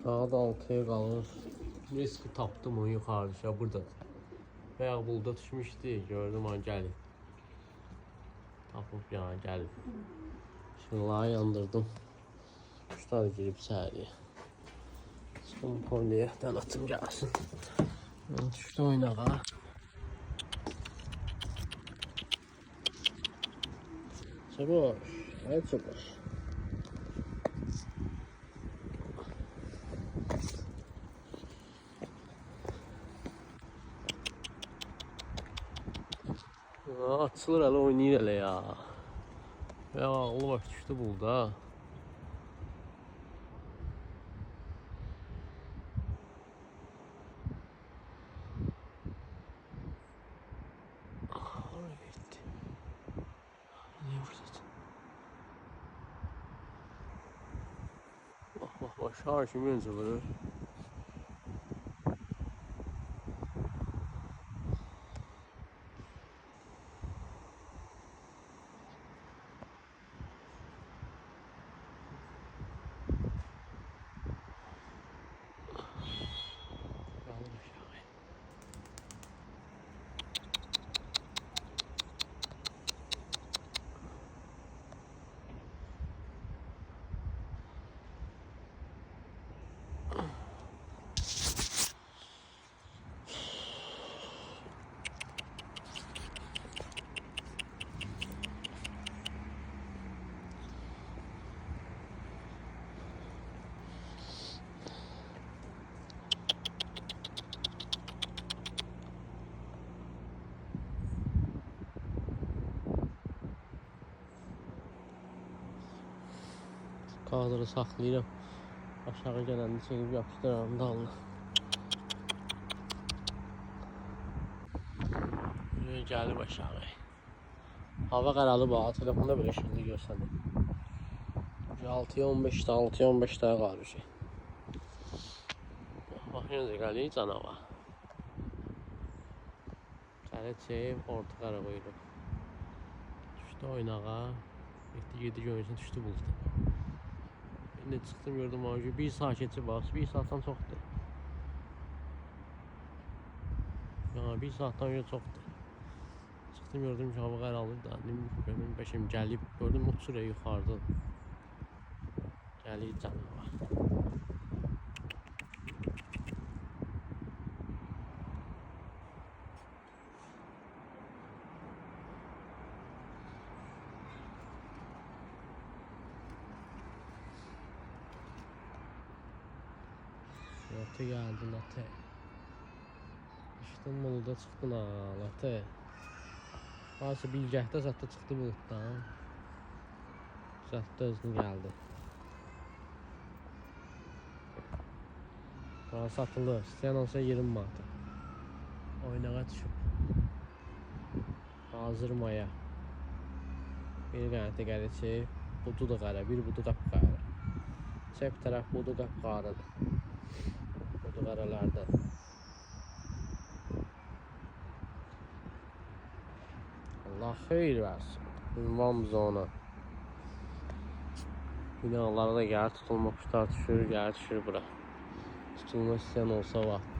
Daha da 6'ya qalır. Riski tapdım onu yuxarı düşə buradadır. Bayaq bulda düşmüşdü, gördüm onu gəlib. Tapıb yani gəlib. Şınlağı yandırdım. Kuşlar girib içəriyə. Çıxım kolyədən atım gəlsin. Düşdü oynağa. Çaboş, hadi çaboş. Açılır hələ oynayır hələ ya. Ya ağlı bak düşdü bulda. Oraya gitti. Niye burada? Bak şahı kimi önce vurur. Kadrı saxlayıram. Aşağı gələndə çəkib yapışdıram dalına. Gəlib aşağı. Hava qaralıb ha, telefonda belə işıqlı görsənir. 6'ya 15'də, 6'ya 15'də qalır şey. Bax, necə gəlir canavar. Gələcək, orta qara qoyuruq. Düşdü oynağa. Yedi görünsün, düşdü buldu. Ben de çıxdım, gördüm abi. Bir saat keçib bax, bir saatdan çoxdur. Ya, bir saatdan yox çoxdur. Çıxdım, gördüm ki, hava qaralır da. Benim bəşim gəlib, gördüm uçur yuxarıda. Gəlir canavar. Latte geldi latte. İşte bulda çıxdın ha latte. Bazı bilgəhdə zətdə çıxdı buluddan. Zətdə özünü gəldi. Satılır. İstəyən olsa 20 manata. Oynağa düşüb. Hazır maya. Bir qənətə gələcək. Budu da qara, bir budu qapqara. Çep tərəf budu qapqaradır. Budu qaralardan. Allah xeyir versin. Ünvanımız ona. Binalara da gəlir, tutulma kuşlar düşür, gəlir düşür bura. Tutulma istəyən olsa vaxt.